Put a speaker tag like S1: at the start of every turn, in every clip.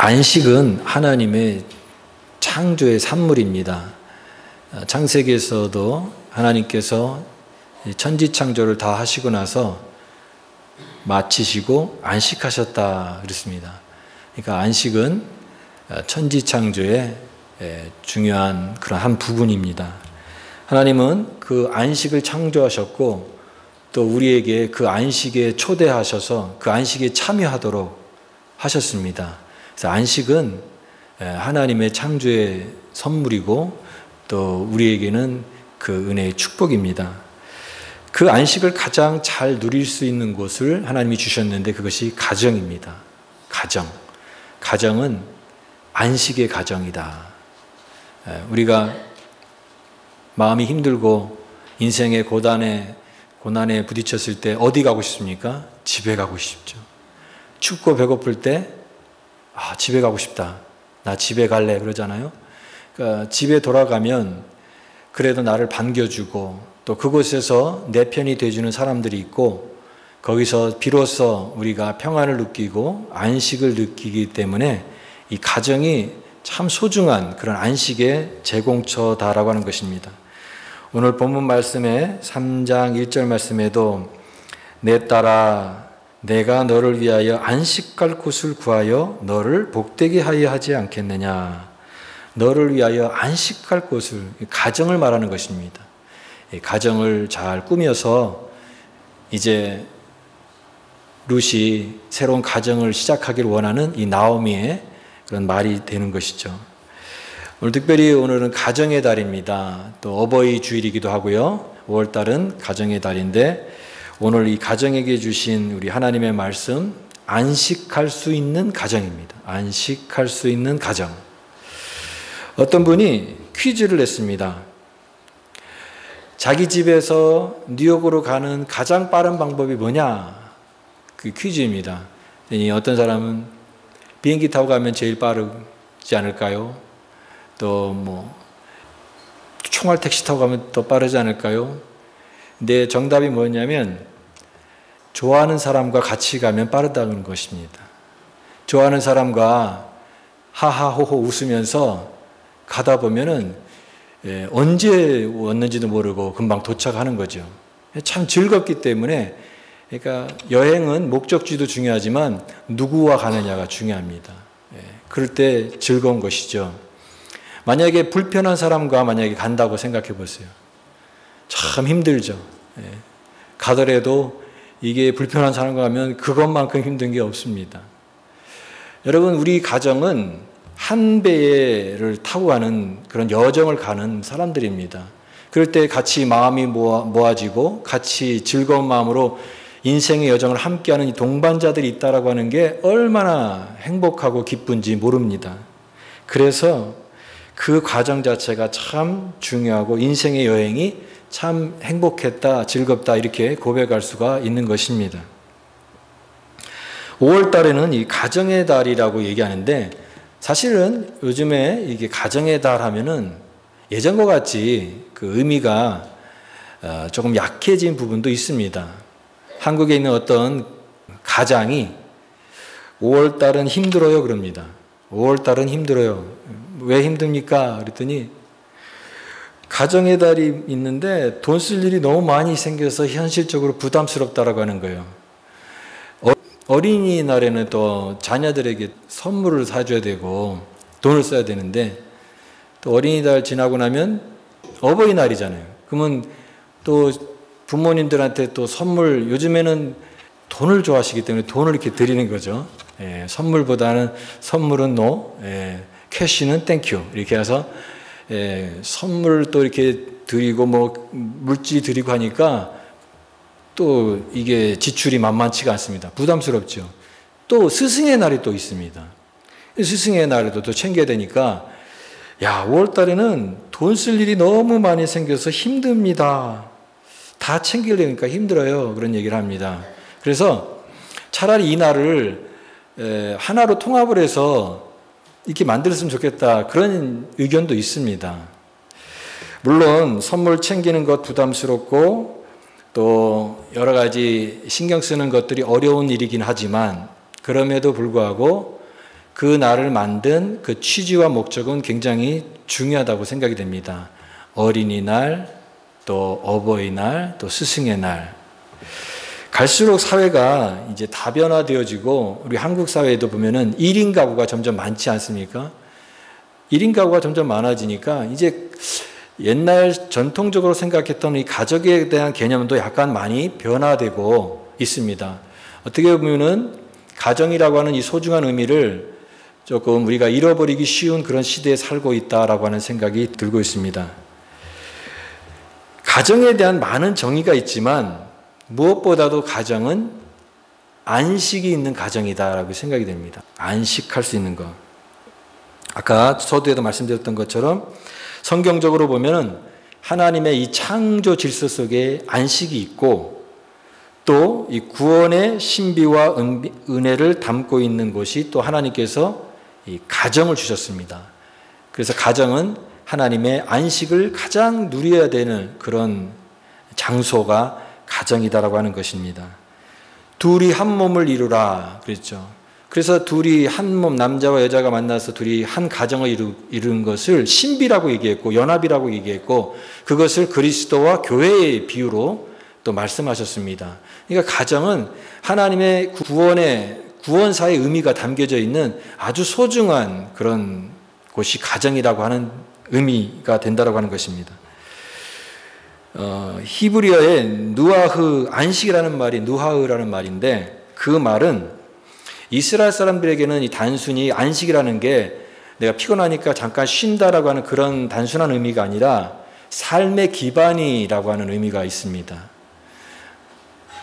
S1: 안식은 하나님의 창조의 산물입니다. 창세기에서도 하나님께서 천지창조를 다 하시고 나서 마치시고 안식하셨다 그랬습니다. 그러니까 안식은 천지창조의 중요한 그런 한 부분입니다. 하나님은 그 안식을 창조하셨고 또 우리에게 그 안식에 초대하셔서 그 안식에 참여하도록 하셨습니다. 그래서 안식은 하나님의 창조의 선물이고 또 우리에게는 그 은혜의 축복입니다. 그 안식을 가장 잘 누릴 수 있는 곳을 하나님이 주셨는데 그것이 가정입니다. 가정은 안식의 가정이다. 우리가 마음이 힘들고 인생의 고난에 부딪혔을 때 어디 가고 싶습니까? 집에 가고 싶죠. 춥고 배고플 때 집에 가고 싶다. 나 집에 갈래 그러잖아요. 그러니까 집에 돌아가면 그래도 나를 반겨주고 또 그곳에서 내 편이 돼주는 사람들이 있고 거기서 비로소 우리가 평안을 느끼고 안식을 느끼기 때문에 이 가정이 참 소중한 그런 안식의 제공처다라고 하는 것입니다. 오늘 본문 말씀에 3장 1절 말씀에도 내 딸아 내가 너를 위하여 안식할 곳을 구하여 너를 복되게 하여 하지 않겠느냐. 너를 위하여 안식할 곳을, 가정을 말하는 것입니다. 가정을 잘 꾸며서 이제 룻이 새로운 가정을 시작하기를 원하는 이 나오미의 그런 말이 되는 것이죠. 오늘 특별히 오늘은 가정의 달입니다. 또 어버이 주일이기도 하고요. 5월달은 가정의 달인데 오늘 이 가정에게 주신 우리 하나님의 말씀, 안식할 수 있는 가정입니다. 안식할 수 있는 가정. 어떤 분이 퀴즈를 냈습니다. 자기 집에서 뉴욕으로 가는 가장 빠른 방법이 뭐냐? 그 퀴즈입니다. 어떤 사람은 비행기 타고 가면 제일 빠르지 않을까요? 또 총알 택시 타고 가면 더 빠르지 않을까요? 근데 정답이 뭐냐면 좋아하는 사람과 같이 가면 빠르다는 것입니다. 좋아하는 사람과 하하호호 웃으면서 가다 보면은 언제 왔는지도 모르고 금방 도착하는 거죠. 참 즐겁기 때문에 그러니까 여행은 목적지도 중요하지만 누구와 가느냐가 중요합니다. 그럴 때 즐거운 것이죠. 만약에 불편한 사람과 만약에 간다고 생각해 보세요. 참 힘들죠. 가더라도 이게 불편한 사람과 가면 그것만큼 힘든 게 없습니다. 여러분, 우리 가정은 한 배를 타고 가는 그런 여정을 가는 사람들입니다. 그럴 때 같이 마음이 모아지고 같이 즐거운 마음으로 인생의 여정을 함께하는 이 동반자들이 있다라고 하는 게 얼마나 행복하고 기쁜지 모릅니다. 그래서 그 과정 자체가 참 중요하고 인생의 여행이 참 행복했다, 즐겁다 이렇게 고백할 수가 있는 것입니다. 5월 달에는 이 가정의 달이라고 얘기하는데 사실은 요즘에 이게 가정의 달 하면은 예전과 같이 그 의미가 조금 약해진 부분도 있습니다. 한국에 있는 어떤 가장이 5월 달은 힘들어요 그럽니다. 5월 달은 힘들어요. 왜 힘듭니까? 그랬더니 가정의 달이 있는데 돈 쓸 일이 너무 많이 생겨서 현실적으로 부담스럽다라고 하는 거예요. 어린이날에는 또 자녀들에게 선물을 사줘야 되고 돈을 써야 되는데 또 어린이날 지나고 나면 어버이날이잖아요. 그러면 또 부모님들한테 또 선물, 요즘에는 돈을 좋아하시기 때문에 돈을 이렇게 드리는 거죠. 선물은 노, 캐시는 땡큐 이렇게 해서 선물 또 이렇게 드리고 물질 드리고 하니까 또 이게 지출이 만만치가 않습니다. 부담스럽죠. 또 스승의 날이 또 있습니다. 스승의 날에도 또 챙겨야 되니까 5월 달에는 돈 쓸 일이 너무 많이 생겨서 힘듭니다. 다 챙기려니까 힘들어요. 그런 얘기를 합니다. 그래서 차라리 이 날을 하나로 통합을 해서 이렇게 만들었으면 좋겠다. 그런 의견도 있습니다. 물론 선물 챙기는 것 부담스럽고 또 여러 가지 신경 쓰는 것들이 어려운 일이긴 하지만 그럼에도 불구하고 그 날을 만든 그 취지와 목적은 굉장히 중요하다고 생각이 됩니다. 어린이날, 또 어버이날, 또 스승의 날. 갈수록 사회가 이제 다변화되어지고 우리 한국 사회에도 보면은 1인 가구가 점점 많지 않습니까? 1인 가구가 점점 많아지니까 이제 옛날 전통적으로 생각했던 이 가족에 대한 개념도 약간 많이 변화되고 있습니다. 어떻게 보면은 가정이라고 하는 이 소중한 의미를 조금 우리가 잃어버리기 쉬운 그런 시대에 살고 있다라고 하는 생각이 들고 있습니다. 가정에 대한 많은 정의가 있지만 무엇보다도 가정은 안식이 있는 가정이다라고 생각이 됩니다. 안식할 수 있는 것. 아까 서두에도 말씀드렸던 것처럼 성경적으로 보면 하나님의 이 창조 질서 속에 안식이 있고 또 이 구원의 신비와 은혜를 담고 있는 곳이 또 하나님께서 이 가정을 주셨습니다. 그래서 가정은 하나님의 안식을 가장 누려야 되는 그런 장소가 가정이다라고 하는 것입니다. 둘이 한 몸을 이루라 그랬죠. 그래서 둘이 한 몸, 남자와 여자가 만나서 둘이 한 가정을 이루는 것을 신비라고 얘기했고 연합이라고 얘기했고 그것을 그리스도와 교회의 비유로 또 말씀하셨습니다. 그러니까 가정은 하나님의 구원사의 의미가 담겨져 있는 아주 소중한 그런 곳이 가정이라고 하는 의미가 된다라고 하는 것입니다. 히브리어의 누아흐, 안식이라는 말이 누하흐라는 말인데 그 말은 이스라엘 사람들에게는 이 단순히 안식이라는 게 내가 피곤하니까 잠깐 쉰다라고 하는 그런 단순한 의미가 아니라 삶의 기반이라고 하는 의미가 있습니다.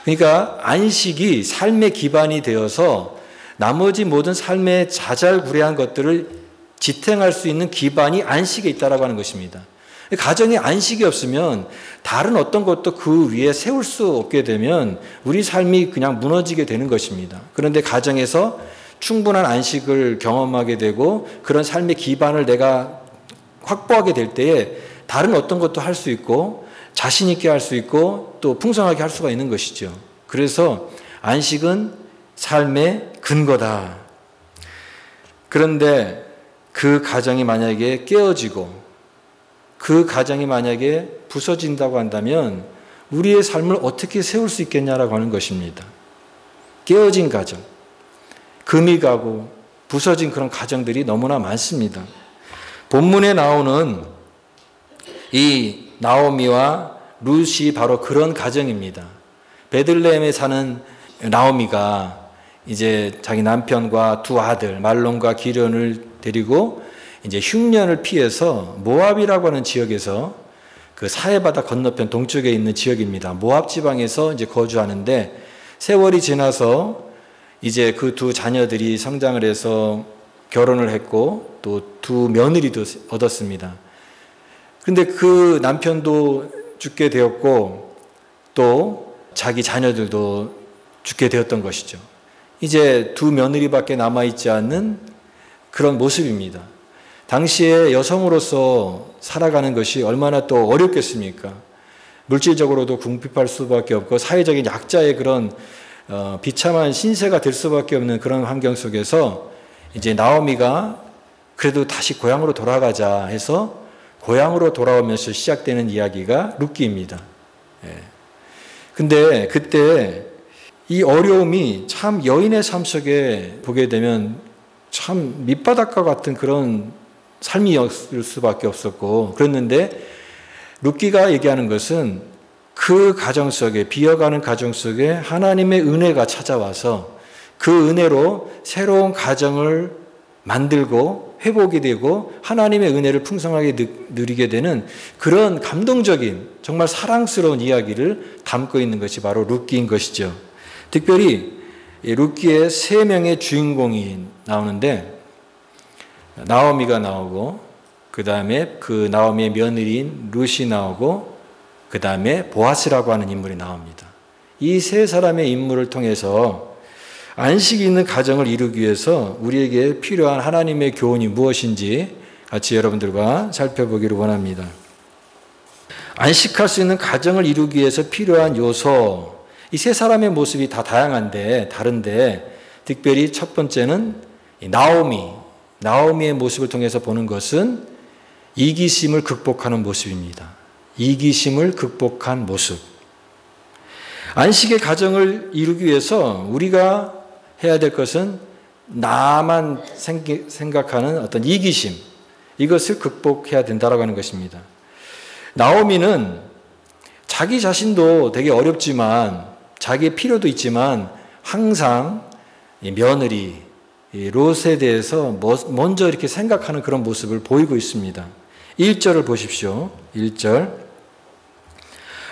S1: 그러니까 안식이 삶의 기반이 되어서 나머지 모든 삶의 자잘구레한 것들을 지탱할 수 있는 기반이 안식에 있다라고 하는 것입니다. 가정에 안식이 없으면 다른 어떤 것도 그 위에 세울 수 없게 되면 우리 삶이 그냥 무너지게 되는 것입니다. 그런데 가정에서 충분한 안식을 경험하게 되고 그런 삶의 기반을 내가 확보하게 될 때에 다른 어떤 것도 할 수 있고 자신 있게 할 수 있고 또 풍성하게 할 수가 있는 것이죠. 그래서 안식은 삶의 근거다. 그런데 그 가정이 만약에 깨어지고 그 가정이 만약에 부서진다고 한다면 우리의 삶을 어떻게 세울 수 있겠냐라고 하는 것입니다. 깨어진 가정, 금이 가고 부서진 그런 가정들이 너무나 많습니다. 본문에 나오는 이 나오미와 룻이 바로 그런 가정입니다. 베들레헴에 사는 나오미가 이제 자기 남편과 두 아들 말론과 기련을 데리고 이제 흉년을 피해서 모압이라고 하는 지역에서 그 사해바다 건너편 동쪽에 있는 지역입니다. 모압 지방에서 이제 거주하는데 세월이 지나서 이제 그 두 자녀들이 성장을 해서 결혼을 했고 또 두 며느리도 얻었습니다. 그런데 그 남편도 죽게 되었고 또 자기 자녀들도 죽게 되었던 것이죠. 이제 두 며느리밖에 남아있지 않는 그런 모습입니다. 당시에 여성으로서 살아가는 것이 얼마나 또 어렵겠습니까? 물질적으로도 궁핍할 수밖에 없고 사회적인 약자의 그런 비참한 신세가 될 수밖에 없는 그런 환경 속에서 이제 나오미가 그래도 다시 고향으로 돌아가자 해서 고향으로 돌아오면서 시작되는 이야기가 룻기입니다. 근데 그때 이 어려움이 참 여인의 삶 속에 보게 되면 참 밑바닥과 같은 그런 삶이었을 수밖에 없었고 그랬는데 룻기가 얘기하는 것은 그 가정 속에 비어가는 가정 속에 하나님의 은혜가 찾아와서 그 은혜로 새로운 가정을 만들고 회복이 되고 하나님의 은혜를 풍성하게 누리게 되는 그런 감동적인 정말 사랑스러운 이야기를 담고 있는 것이 바로 룻기인 것이죠. 특별히 룻기의 세 명의 주인공이 나오는데 나오미가 나오고 그 다음에 그 나오미의 며느리인 룻이 나오고 그 다음에 보아스라고 하는 인물이 나옵니다. 이 세 사람의 인물을 통해서 안식이 있는 가정을 이루기 위해서 우리에게 필요한 하나님의 교훈이 무엇인지 같이 여러분들과 살펴보기를 원합니다. 안식할 수 있는 가정을 이루기 위해서 필요한 요소, 이 세 사람의 모습이 다 다양한데 다른데 특별히 첫 번째는 나오미의 모습을 통해서 보는 것은 이기심을 극복하는 모습입니다. 이기심을 극복한 모습. 안식의 가정을 이루기 위해서 우리가 해야 될 것은 나만 생각하는 어떤 이기심, 이것을 극복해야 된다고 하는 것입니다. 나오미는 자기 자신도 되게 어렵지만, 자기의 필요도 있지만 항상 며느리 롯에 대해서 먼저 이렇게 생각하는 그런 모습을 보이고 있습니다. 1절을 보십시오. 1절.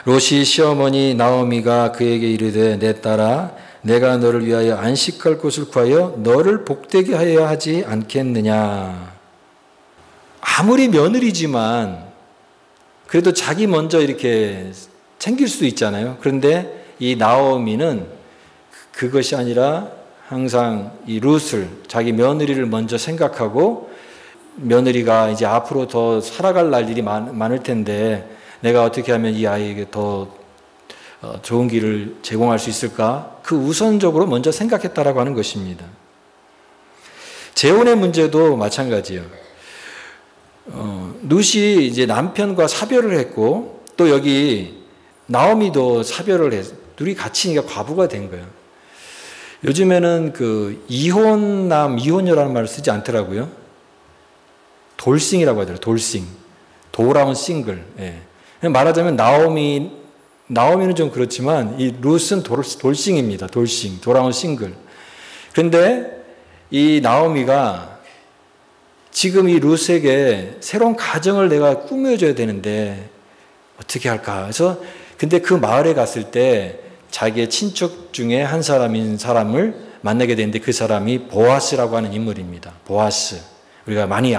S1: 롯이 시어머니 나오미가 그에게 이르되 내 딸아 내가 너를 위하여 안식할 곳을 구하여 너를 복되게 하여야 하지 않겠느냐. 아무리 며느리지만 그래도 자기 먼저 이렇게 챙길 수도 있잖아요. 그런데 이 나오미는 그것이 아니라 항상 이 룻을, 자기 며느리를 먼저 생각하고, 며느리가 이제 앞으로 더 살아갈 날들이 많을 텐데 내가 어떻게 하면 이 아이에게 더 좋은 길을 제공할 수 있을까? 그 우선적으로 먼저 생각했다라고 하는 것입니다. 재혼의 문제도 마찬가지예요. 룻이 이제 남편과 사별을 했고, 또 여기 나오미도 사별을 해서 둘이 같이 과부가 된 거예요. 요즘에는 그 이혼남, 이혼녀라는 말을 쓰지 않더라고요. 돌싱이라고 하더라고요. 돌싱. 도라운 싱글. 예. 말하자면 나오미는 좀 그렇지만 이 룻은 돌싱입니다. 돌싱. 도라운 싱글. 그런데 이 나오미가 지금 이 룻에게 새로운 가정을 내가 꾸며줘야 되는데 어떻게 할까? 그래서 근데 그 마을에 갔을 때 자기의 친척 중에 한 사람을 만나게 되는데 그 사람이 보아스라고 하는 인물입니다. 보아스. 우리가 많이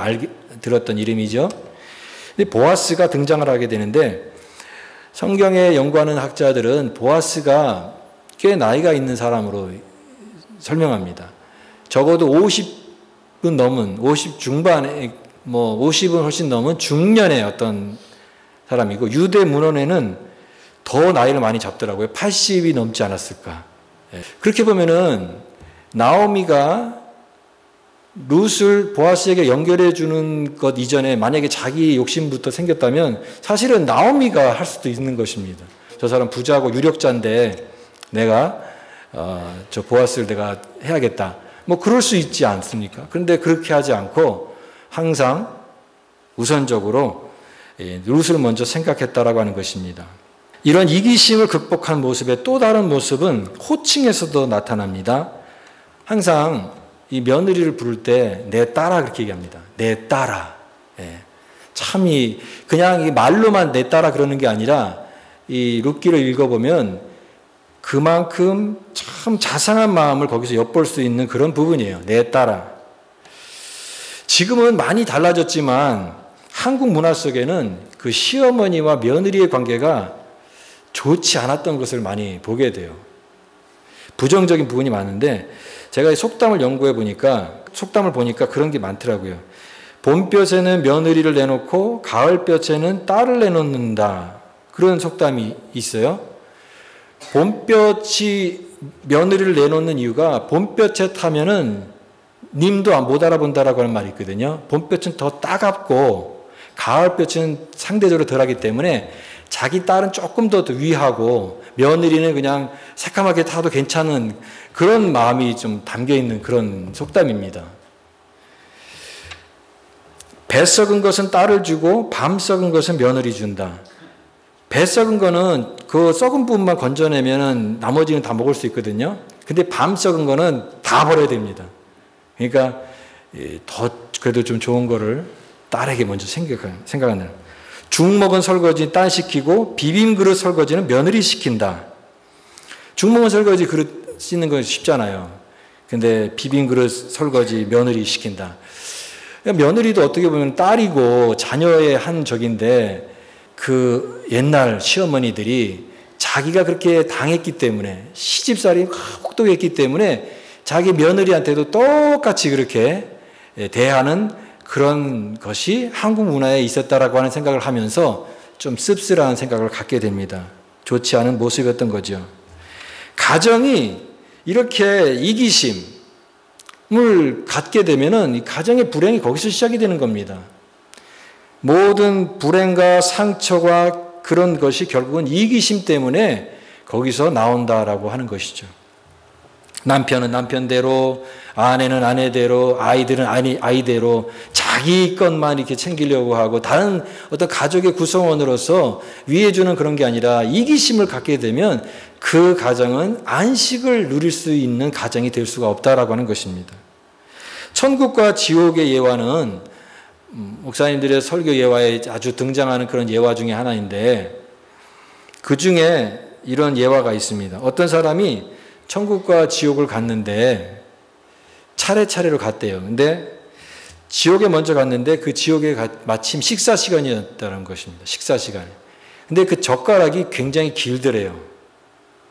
S1: 들었던 이름이죠. 근데 보아스가 등장을 하게 되는데 성경에 연구하는 학자들은 보아스가 꽤 나이가 있는 사람으로 설명합니다. 적어도 50은 넘은, 50 중반에, 50은 훨씬 넘은 중년의 어떤 사람이고, 유대 문헌에는 더 나이를 많이 잡더라고요. 80이 넘지 않았을까. 그렇게 보면은 나오미가 룻을 보아스에게 연결해 주는 것 이전에 만약에 자기 욕심부터 생겼다면 사실은 나오미가 할 수도 있는 것입니다. 저 사람 부자고 유력자인데 내가 저 보아스를 내가 해야겠다. 그럴 수 있지 않습니까? 그런데 그렇게 하지 않고 항상 우선적으로 룻을 먼저 생각했다라고 하는 것입니다. 이런 이기심을 극복한 모습의 또 다른 모습은 호칭에서도 나타납니다. 항상 이 며느리를 부를 때 내 딸아 그렇게 얘기합니다. 내 딸아. 예. 참 그냥 이 말로만 내 딸아 그러는 게 아니라 이 룻기를 읽어보면 그만큼 참 자상한 마음을 거기서 엿볼 수 있는 그런 부분이에요. 내 딸아. 지금은 많이 달라졌지만 한국 문화 속에는 그 시어머니와 며느리의 관계가 좋지 않았던 것을 많이 보게 돼요. 부정적인 부분이 많은데 제가 속담을 연구해 보니까 그런 게 많더라고요. 봄볕에는 며느리를 내놓고 가을볕에는 딸을 내놓는다. 그런 속담이 있어요. 봄볕이 며느리를 내놓는 이유가 봄볕에 타면은 님도 못 알아본다라고 하는 말이 있거든요. 봄볕은 더 따갑고 가을볕은 상대적으로 덜하기 때문에 자기 딸은 조금 더 위하고 며느리는 그냥 새까맣게 타도 괜찮은 그런 마음이 좀 담겨 있는 그런 속담입니다. 배 썩은 것은 딸을 주고 밤 썩은 것은 며느리 준다. 배 썩은 거는 그 썩은 부분만 건져내면 나머지는 다 먹을 수 있거든요. 근데 밤 썩은 거는 다 버려야 됩니다. 그러니까 더 그래도 좀 좋은 거를 딸에게 먼저 생각하는. 죽 먹은 설거지 딸 시키고 비빔 그릇 설거지는 며느리 시킨다. 죽 먹은 설거지 그릇 씻는 건 쉽잖아요. 근데 비빔 그릇 설거지 며느리 시킨다. 며느리도 어떻게 보면 딸이고 자녀의 한 적인데 그 옛날 시어머니들이 자기가 그렇게 당했기 때문에 시집살이 혹독했기 때문에 자기 며느리한테도 똑같이 그렇게 대하는 그런 것이 한국 문화에 있었다라고 하는 생각을 하면서 좀 씁쓸한 생각을 갖게 됩니다. 좋지 않은 모습이었던 거죠. 가정이 이렇게 이기심, 갖게 되면은 이 가정의 불행이 거기서 시작이 되는 겁니다. 모든 불행과 상처가 그런 것이 결국은 이기심 때문에 거기서 나온다라고 하는 것이죠. 남편은 남편대로, 아내는 아내대로, 아이들은 아이대로 자기 것만 이렇게 챙기려고 하고 다른 어떤 가족의 구성원으로서 위해주는 그런 게 아니라 이기심을 갖게 되면 그 가정은 안식을 누릴 수 있는 가정이 될 수가 없다라고 하는 것입니다. 천국과 지옥의 예화는 목사님들의 설교 예화에 아주 등장하는 그런 예화 중에 하나인데 그 중에 이런 예화가 있습니다. 어떤 사람이 천국과 지옥을 갔는데 차례차례로 갔대요. 근데 지옥에 먼저 갔는데 그 지옥에 마침 식사 시간이었다는 것입니다. 식사 시간. 근데 그 젓가락이 굉장히 길더래요.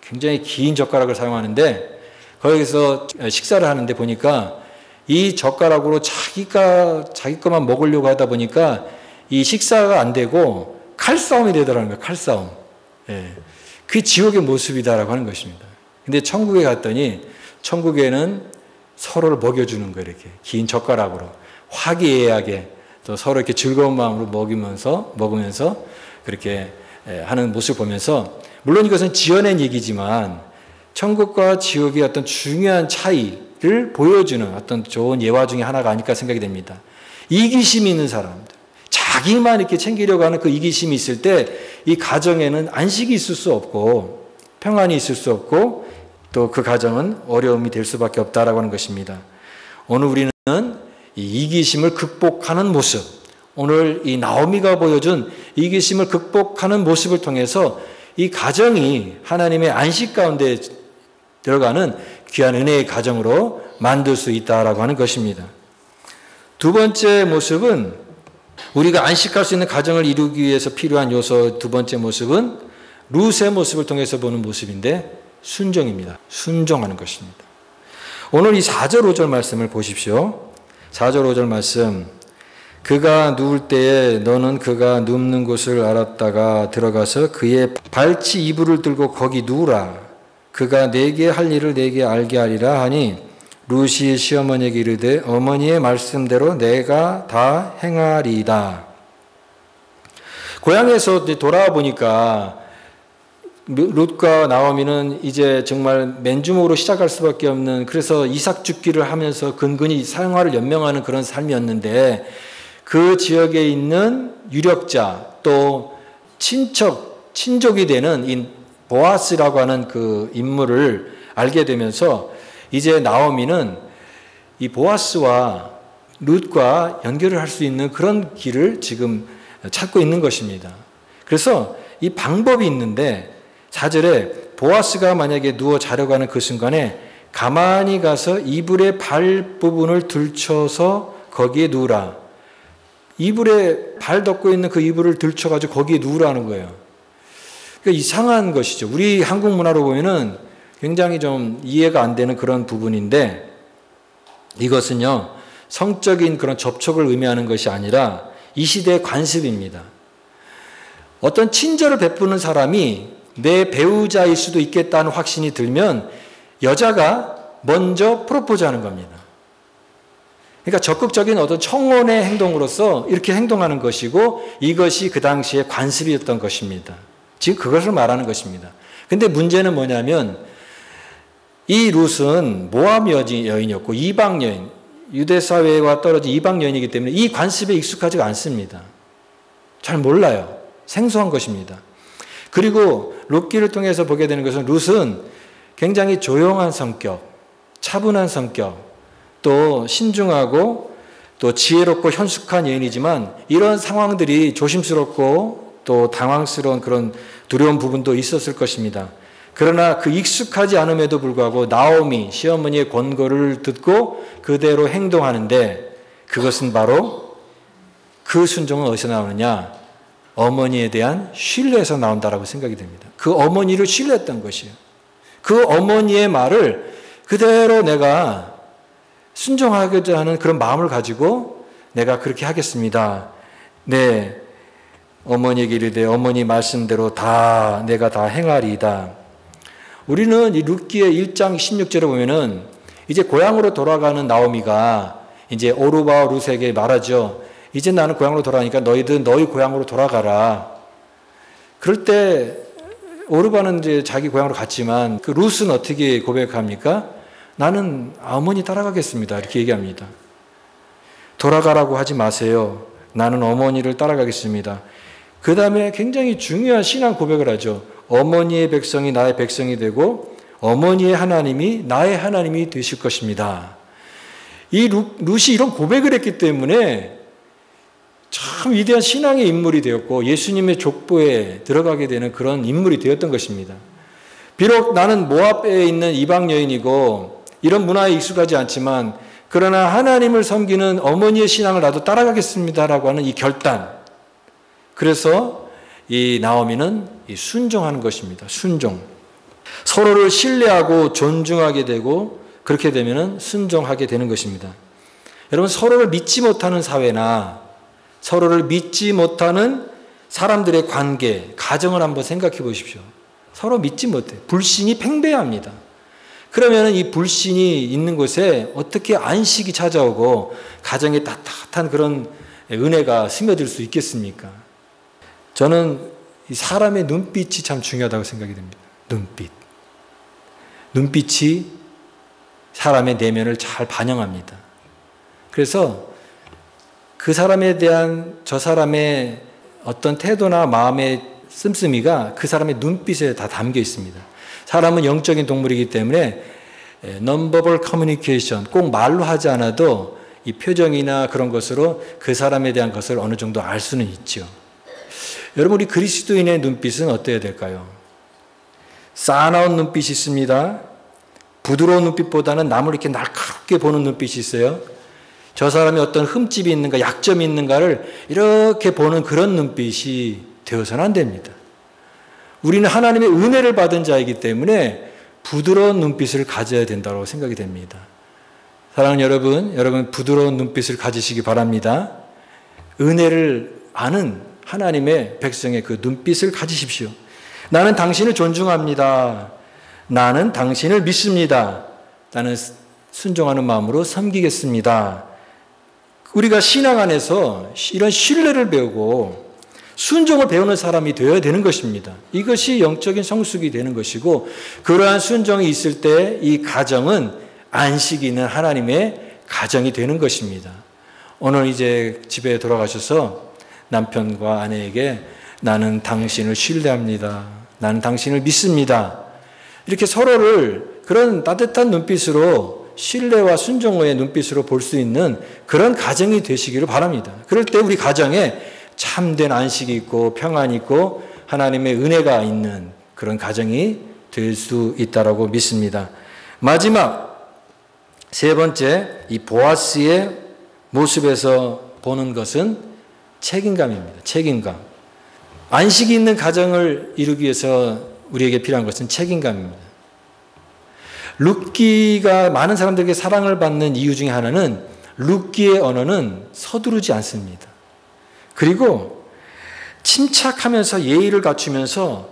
S1: 굉장히 긴 젓가락을 사용하는데 거기서 식사를 하는데 보니까 이 젓가락으로 자기 것만 먹으려고 하다 보니까 이 식사가 안 되고 칼싸움이 되더라는 거예요. 칼싸움. 예. 그게 지옥의 모습이다라고 하는 것입니다. 근데 천국에 갔더니 천국에는 서로를 먹여주는 거예요. 이렇게 긴 젓가락으로 화기애애하게 또 서로 이렇게 즐거운 마음으로 먹으면서 그렇게 하는 모습을 보면서 물론 이것은 지어낸 얘기지만 천국과 지옥의 어떤 중요한 차이를 보여주는 어떤 좋은 예화 중에 하나가 아닐까 생각이 됩니다. 이기심이 있는 사람들, 자기만 이렇게 챙기려고 하는 그 이기심이 있을 때 이 가정에는 안식이 있을 수 없고 평안이 있을 수 없고 또 그 가정은 어려움이 될 수밖에 없다라고 하는 것입니다. 오늘 우리는 이 이기심을 극복하는 모습, 오늘 이 나오미가 보여준 이기심을 극복하는 모습을 통해서 이 가정이 하나님의 안식 가운데 들어가는 귀한 은혜의 가정으로 만들 수 있다라고 하는 것입니다. 두 번째 모습은 우리가 안식할 수 있는 가정을 이루기 위해서 필요한 요소 두 번째 모습은 룻의 모습을 통해서 보는 모습인데 순종입니다. 순종하는 것입니다. 오늘 이 4절 5절 말씀을 보십시오. 4절 5절 말씀 그가 누울 때에 너는 그가 눕는 곳을 알았다가 들어가서 그의 발치 이불을 들고 거기 누우라. 그가 내게 할 일을 내게 알게 하리라 하니 룻이 시어머니에게 이르되 어머니의 말씀대로 내가 다 행하리이다. 고향에서 돌아와 보니까 룻과 나오미는 이제 정말 맨주먹으로 시작할 수밖에 없는 그래서 이삭 죽기를 하면서 근근히 생활을 연명하는 그런 삶이었는데 그 지역에 있는 유력자 또 친족이 되는 이 보아스라고 하는 그 인물을 알게 되면서 이제 나오미는 이 보아스와 룻과 연결을 할 수 있는 그런 길을 지금 찾고 있는 것입니다. 그래서 이 방법이 있는데 4절에 보아스가 만약에 누워 자려고 하는 그 순간에 가만히 가서 이불의 발 부분을 들쳐서 거기에 누우라. 이불에 발 덮고 있는 그 이불을 들쳐가지고 거기에 누우라는 거예요. 그러니까 이상한 것이죠. 우리 한국 문화로 보면은 굉장히 좀 이해가 안 되는 그런 부분인데 이것은요, 성적인 그런 접촉을 의미하는 것이 아니라 이 시대의 관습입니다. 어떤 친절을 베푸는 사람이 내 배우자일 수도 있겠다는 확신이 들면 여자가 먼저 프로포즈하는 겁니다. 그러니까 적극적인 어떤 청혼의 행동으로서 이렇게 행동하는 것이고 이것이 그 당시에 관습이었던 것입니다. 지금 그것을 말하는 것입니다. 근데 문제는 뭐냐면 이 룻은 모압 여인이었고 이방 여인, 유대 사회와 떨어진 이방 여인이기 때문에 이 관습에 익숙하지가 않습니다. 잘 몰라요. 생소한 것입니다. 그리고 룻기를 통해서 보게 되는 것은 룻은 굉장히 조용한 성격, 차분한 성격, 또 신중하고 또 지혜롭고 현숙한 여인이지만 이런 상황들이 조심스럽고 또 당황스러운 그런 두려운 부분도 있었을 것입니다. 그러나 그 익숙하지 않음에도 불구하고 나오미 시어머니의 권고를 듣고 그대로 행동하는데 그것은 바로 그 순종은 어디서 나오느냐? 어머니에 대한 신뢰에서 나온다라고 생각이 됩니다. 그 어머니를 신뢰했던 것이에요. 그 어머니의 말을 그대로 내가 순종하고자 하는 그런 마음을 가지고 내가 그렇게 하겠습니다. 네, 어머니에게 이르되 어머니 말씀대로 내가 다 행하리이다. 우리는 이 룻기의 1장 16절에 보면은 이제 고향으로 돌아가는 나오미가 이제 오르바와 룻에게 말하죠. 이제 나는 고향으로 돌아가니까 너희들 너희 고향으로 돌아가라. 그럴 때 오르바는 이제 자기 고향으로 갔지만 그 룻은 어떻게 고백합니까? 나는 어머니 따라가겠습니다. 이렇게 얘기합니다. 돌아가라고 하지 마세요. 나는 어머니를 따라가겠습니다. 그 다음에 굉장히 중요한 신앙 고백을 하죠. 어머니의 백성이 나의 백성이 되고 어머니의 하나님이 나의 하나님이 되실 것입니다. 이 룻이 이런 고백을 했기 때문에 참 위대한 신앙의 인물이 되었고 예수님의 족보에 들어가게 되는 그런 인물이 되었던 것입니다. 비록 나는 모압에 있는 이방 여인이고 이런 문화에 익숙하지 않지만 그러나 하나님을 섬기는 어머니의 신앙을 나도 따라가겠습니다라고 하는 이 결단. 그래서 이 나오미는 순종하는 것입니다. 순종. 서로를 신뢰하고 존중하게 되고 그렇게 되면 순종하게 되는 것입니다. 여러분 서로를 믿지 못하는 사회나 서로를 믿지 못하는 사람들의 관계, 가정을 한번 생각해 보십시오. 서로 믿지 못해. 불신이 팽배합니다. 그러면 이 불신이 있는 곳에 어떻게 안식이 찾아오고 가정에 따뜻한 그런 은혜가 스며들 수 있겠습니까? 저는 이 사람의 눈빛이 참 중요하다고 생각이 됩니다. 눈빛. 눈빛이 사람의 내면을 잘 반영합니다. 그래서 그 사람에 대한 저 사람의 어떤 태도나 마음의 씀씀이가 그 사람의 눈빛에 다 담겨 있습니다. 사람은 영적인 동물이기 때문에 non-verbal communication, 꼭 말로 하지 않아도 이 표정이나 그런 것으로 그 사람에 대한 것을 어느 정도 알 수는 있죠. 여러분 우리 그리스도인의 눈빛은 어때야 될까요? 싸나운 눈빛이 있습니다. 부드러운 눈빛보다는 남을 이렇게 날카롭게 보는 눈빛이 있어요. 저 사람이 어떤 흠집이 있는가, 약점이 있는가를 이렇게 보는 그런 눈빛이 되어서는 안 됩니다. 우리는 하나님의 은혜를 받은 자이기 때문에 부드러운 눈빛을 가져야 된다고 생각이 됩니다. 사랑하는 여러분 부드러운 눈빛을 가지시기 바랍니다. 은혜를 아는 하나님의 백성의 그 눈빛을 가지십시오. 나는 당신을 존중합니다. 나는 당신을 믿습니다. 나는 순종하는 마음으로 섬기겠습니다. 우리가 신앙 안에서 이런 신뢰를 배우고 순종을 배우는 사람이 되어야 되는 것입니다. 이것이 영적인 성숙이 되는 것이고 그러한 순종이 있을 때 이 가정은 안식이 있는 하나님의 가정이 되는 것입니다. 오늘 이제 집에 돌아가셔서 남편과 아내에게 나는 당신을 신뢰합니다. 나는 당신을 믿습니다. 이렇게 서로를 그런 따뜻한 눈빛으로 신뢰와 순종의 눈빛으로 볼 수 있는 그런 가정이 되시기를 바랍니다. 그럴 때 우리 가정에 참된 안식이 있고 평안이 있고 하나님의 은혜가 있는 그런 가정이 될 수 있다고 믿습니다. 마지막 세 번째, 이 보아스의 모습에서 보는 것은 책임감입니다. 책임감. 안식이 있는 가정을 이루기 위해서 우리에게 필요한 것은 책임감입니다. 룻기가 많은 사람들에게 사랑을 받는 이유 중에 하나는 룻기의 언어는 서두르지 않습니다. 그리고 침착하면서 예의를 갖추면서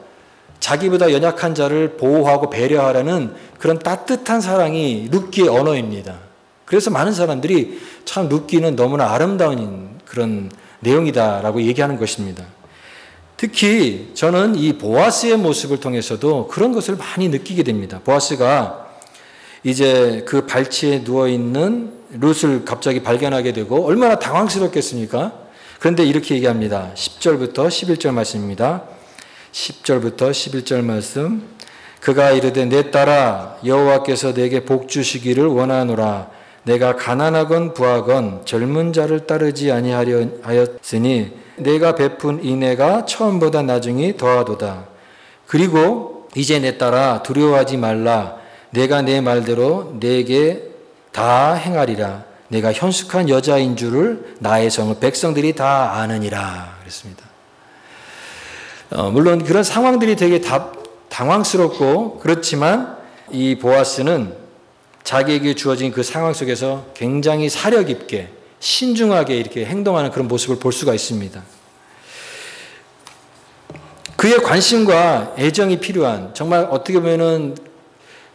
S1: 자기보다 연약한 자를 보호하고 배려하라는 그런 따뜻한 사랑이 룻기의 언어입니다. 그래서 많은 사람들이 참 룻기는 너무나 아름다운 그런 내용이다라고 얘기하는 것입니다. 특히 저는 이 보아스의 모습을 통해서도 그런 것을 많이 느끼게 됩니다. 보아스가 이제 그 발치에 누워있는 룻을 갑자기 발견하게 되고 얼마나 당황스럽겠습니까? 그런데 이렇게 얘기합니다. 10절부터 11절 말씀입니다. 10절부터 11절 말씀. 그가 이르되 내 딸아 여호와께서 내게 복 주시기를 원하노라. 내가 가난하건 부하건 젊은 자를 따르지 아니하려 하였으니 내가 베푼 인애가 처음보다 나중이 더하도다. 그리고 이제 내 딸아 두려워하지 말라. 내가 내 말대로 내게 다 행하리라. 내가 현숙한 여자인 줄을 나의 성을 백성들이 다 아느니라. 그랬습니다. 물론 그런 상황들이 되게 당황스럽고 그렇지만 이 보아스는 자기에게 주어진 그 상황 속에서 굉장히 사려 깊게 신중하게 이렇게 행동하는 그런 모습을 볼 수가 있습니다. 그의 관심과 애정이 필요한 정말 어떻게 보면은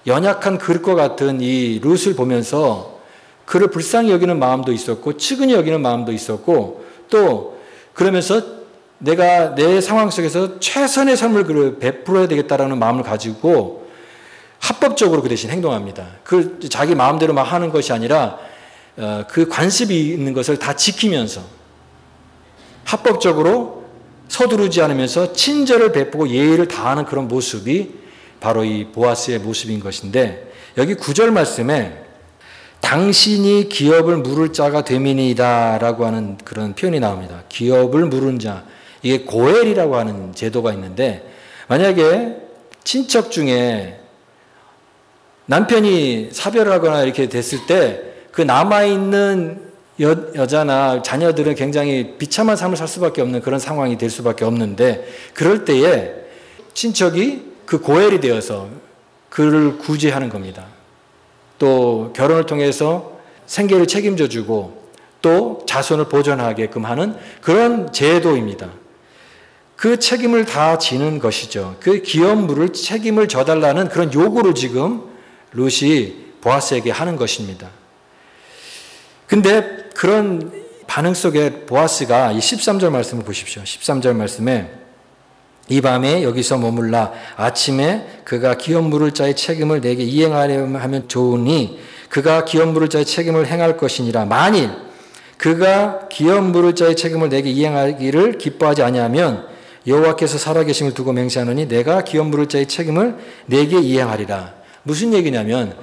S1: 연약한 그릇과 같은 이 룻을 보면서 그를 불쌍히 여기는 마음도 있었고 측은히 여기는 마음도 있었고 또 그러면서 내가 내 상황 속에서 최선의 삶을 베풀어야 되겠다라는 마음을 가지고 합법적으로 그 대신 행동합니다. 그 자기 마음대로 막 하는 것이 아니라 그 관습이 있는 것을 다 지키면서 합법적으로 서두르지 않으면서 친절을 베푸고 예의를 다하는 그런 모습이 바로 이 보아스의 모습인 것인데 여기 9절 말씀에 당신이 기업을 물을 자가 됨이니이다 라고 하는 그런 표현이 나옵니다. 기업을 물은 자, 이게 고엘이라고 하는 제도가 있는데 만약에 친척 중에 남편이 사별을 하거나 이렇게 됐을 때 그 남아있는 여자나 자녀들은 굉장히 비참한 삶을 살 수밖에 없는 그런 상황이 될 수밖에 없는데 그럴 때에 친척이 그 고엘이 되어서 그를 구제하는 겁니다. 또 결혼을 통해서 생계를 책임져 주고 또 자손을 보존하게끔 하는 그런 제도입니다. 그 책임을 다 지는 것이죠. 그 기업물을 책임을 져달라는 그런 요구를 지금 룻이 보아스에게 하는 것입니다. 근데 그런 반응 속에 보아스가 이 13절 말씀을 보십시오. 13절 말씀에 이 밤에 여기서 머물라 아침에 그가 기업 물을 자의 책임을 내게 이행하려 하면 좋으니 그가 기업 물을 자의 책임을 행할 것이니라. 만일 그가 기업 물을 자의 책임을 내게 이행하기를 기뻐하지 아니하면 여호와께서 살아계심을 두고 맹세하노니 내가 기업 물을 자의 책임을 내게 이행하리라. 무슨 얘기냐면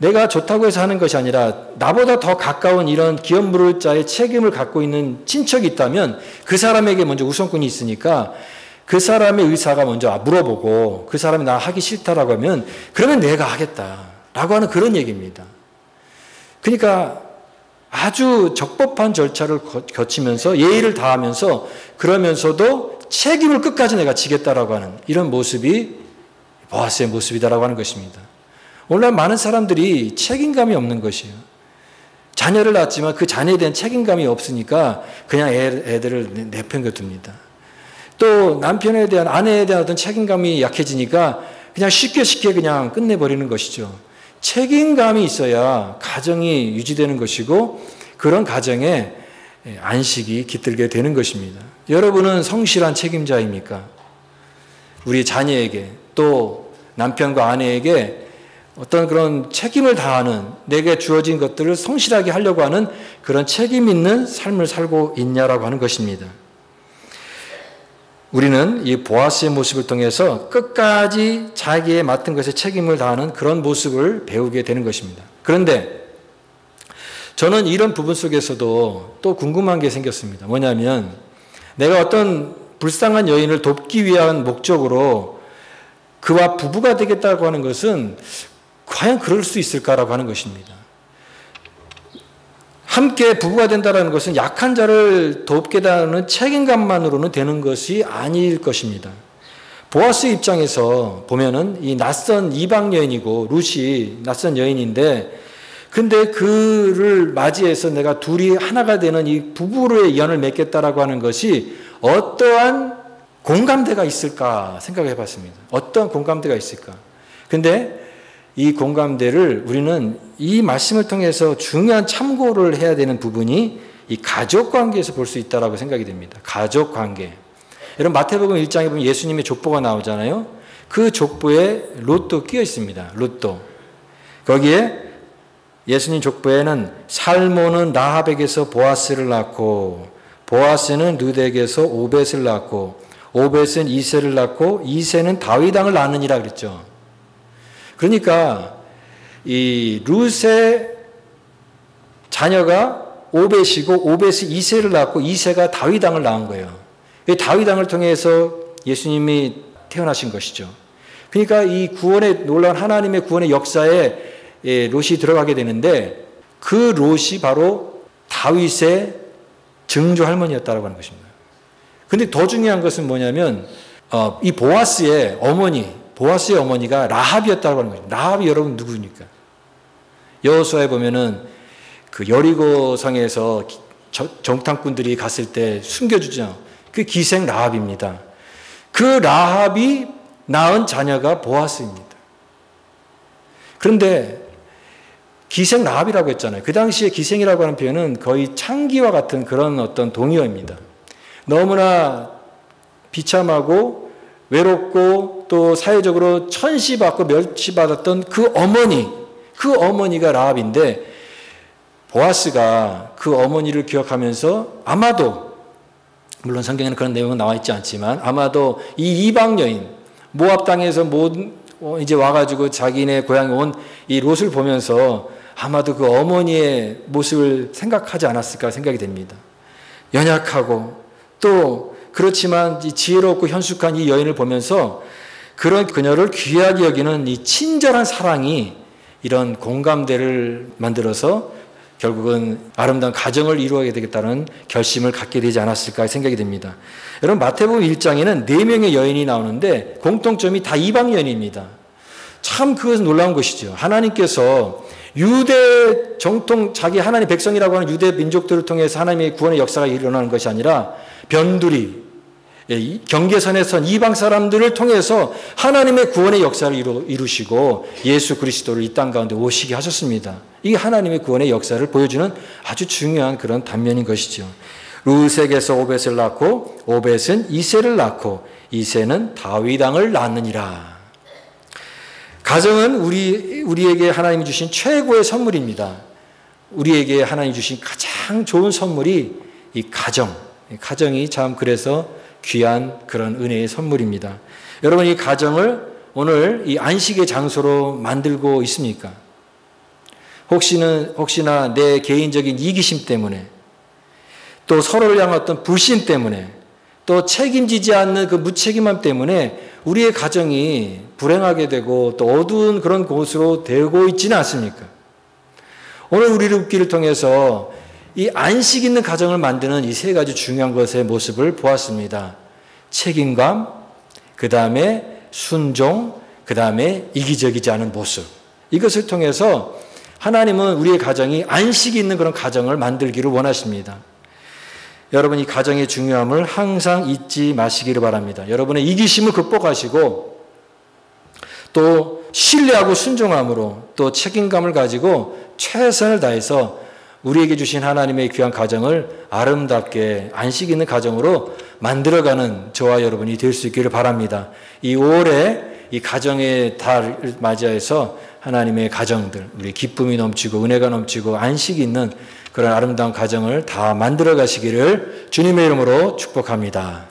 S1: 내가 좋다고 해서 하는 것이 아니라 나보다 더 가까운 이런 기업 물을 자의 책임을 갖고 있는 친척이 있다면 그 사람에게 먼저 우선권이 있으니까 그 사람의 의사가 먼저 물어보고 그 사람이 나 하기 싫다라고 하면 그러면 내가 하겠다라고 하는 그런 얘기입니다. 그러니까 아주 적법한 절차를 거치면서 예의를 다하면서 그러면서도 책임을 끝까지 내가 지겠다라고 하는 이런 모습이 보아스의 모습이다라고 하는 것입니다. 오늘날 많은 사람들이 책임감이 없는 것이에요. 자녀를 낳았지만 그 자녀에 대한 책임감이 없으니까 그냥 애들을 내팽겨둡니다. 또 남편에 대한 아내에 대한 어떤 책임감이 약해지니까 그냥 쉽게 그냥 끝내버리는 것이죠. 책임감이 있어야 가정이 유지되는 것이고 그런 가정에 안식이 깃들게 되는 것입니다. 여러분은 성실한 책임자입니까? 우리 자녀에게 또 남편과 아내에게 어떤 그런 책임을 다하는 내게 주어진 것들을 성실하게 하려고 하는 그런 책임 있는 삶을 살고 있냐라고 하는 것입니다. 우리는 이 보아스의 모습을 통해서 끝까지 자기의 맡은 것에 책임을 다하는 그런 모습을 배우게 되는 것입니다. 그런데 저는 이런 부분 속에서도 또 궁금한 게 생겼습니다. 뭐냐면 내가 어떤 불쌍한 여인을 돕기 위한 목적으로 그와 부부가 되겠다고 하는 것은 과연 그럴 수 있을까라고 하는 것입니다. 함께 부부가 된다는 것은 약한 자를 돕겠다는 책임감만으로는 되는 것이 아닐 것입니다. 보아스 입장에서 보면은 이 낯선 이방 여인이고 룻이 낯선 여인인데 근데 그를 맞이해서 내가 둘이 하나가 되는 이 부부의 연을 맺겠다라고 하는 것이 어떠한 공감대가 있을까 생각해 봤습니다. 어떠한 공감대가 있을까? 근데 이 공감대를 우리는 이 말씀을 통해서 중요한 참고를 해야 되는 부분이 이 가족 관계에서 볼 수 있다고 생각이 됩니다. 가족 관계. 여러분 마태복음 1장에 보면 예수님의 족보가 나오잖아요. 그 족보에 롯도 끼어 있습니다. 롯도. 거기에 예수님 족보에는 살모는 라합에게서 보아스를 낳고 보아스는 룻에게서 오벳을 낳고 오벳은 이새를 낳고 이새는 다윗 왕을 낳느니라 그랬죠. 그러니까 이 룻의 자녀가 오벳이고 오벳이 이새를 낳고 이새가 다윗 왕을 낳은 거예요. 다윗 왕을 통해서 예수님이 태어나신 것이죠. 그러니까 이 구원의 놀라운 하나님의 구원의 역사에 롯이 들어가게 되는데 그 롯이 바로 다윗의 증조 할머니였다고 하는 것입니다. 근데 더 중요한 것은 뭐냐면 이 보아스의 어머니가 라합이었다고 하는 거죠. 라합이 여러분 누구입니까? 여호수아에 보면은 그 여리고 성에서 정탐꾼들이 갔을 때 숨겨주죠. 그 기생 라합입니다. 그 라합이 낳은 자녀가 보아스입니다. 그런데 기생 라합이라고 했잖아요. 그 당시에 기생이라고 하는 표현은 거의 창기와 같은 그런 어떤 동의어입니다. 너무나 비참하고 외롭고 또 사회적으로 천시받고 멸시받았던 그 어머니가 라합인데, 보아스가 그 어머니를 기억하면서 아마도, 물론 성경에는 그런 내용은 나와 있지 않지만, 아마도 이 이방 여인, 모압 땅에서 이제 와가지고 자기네 고향에 온 이 롯을 보면서 아마도 그 어머니의 모습을 생각하지 않았을까 생각이 됩니다. 연약하고 또 그렇지만 지혜롭고 현숙한 이 여인을 보면서 그런 그녀를 귀하게 여기는 이 친절한 사랑이 이런 공감대를 만들어서 결국은 아름다운 가정을 이루어야 되겠다는 결심을 갖게 되지 않았을까 생각이 됩니다. 여러분, 마태복음 1장에는 4명의 여인이 나오는데 공통점이 다 이방 여인입니다. 참 그것은 놀라운 것이죠. 하나님께서 유대 정통, 자기 하나님 백성이라고 하는 유대 민족들을 통해서 하나님의 구원의 역사가 일어나는 것이 아니라 변두리, 경계선에 선 이방 사람들을 통해서 하나님의 구원의 역사를 이루시고 예수 그리스도를 이 땅 가운데 오시게 하셨습니다. 이게 하나님의 구원의 역사를 보여주는 아주 중요한 그런 단면인 것이죠. 룻에게서 오벳을 낳고 오벳은 이새를 낳고 이새는 다윗 왕을 낳느니라. 가정은 우리에게 하나님이 주신 최고의 선물입니다. 우리에게 하나님이 주신 가장 좋은 선물이 이 가정이 참 그래서 귀한 그런 은혜의 선물입니다. 여러분, 이 가정을 오늘 이 안식의 장소로 만들고 있습니까? 혹시나 내 개인적인 이기심 때문에, 또 서로를 향한 어떤 불신 때문에, 또 책임지지 않는 그 무책임함 때문에 우리의 가정이 불행하게 되고 또 어두운 그런 곳으로 되고 있지는 않습니까? 오늘 우리를 웃기를 통해서 이 안식 있는 가정을 만드는 이 3가지 중요한 것의 모습을 보았습니다. 책임감, 그 다음에 순종, 그 다음에 이기적이지 않은 모습. 이것을 통해서 하나님은 우리의 가정이 안식이 있는 그런 가정을 만들기를 원하십니다. 여러분, 이 가정의 중요함을 항상 잊지 마시기를 바랍니다. 여러분의 이기심을 극복하시고 또 신뢰하고 순종함으로 또 책임감을 가지고 최선을 다해서 우리에게 주신 하나님의 귀한 가정을 아름답게 안식 있는 가정으로 만들어가는 저와 여러분이 될 수 있기를 바랍니다. 이 5월에 이 가정의 달을 맞이해서 하나님의 가정들, 우리 기쁨이 넘치고 은혜가 넘치고 안식이 있는 그런 아름다운 가정을 다 만들어 가시기를 주님의 이름으로 축복합니다.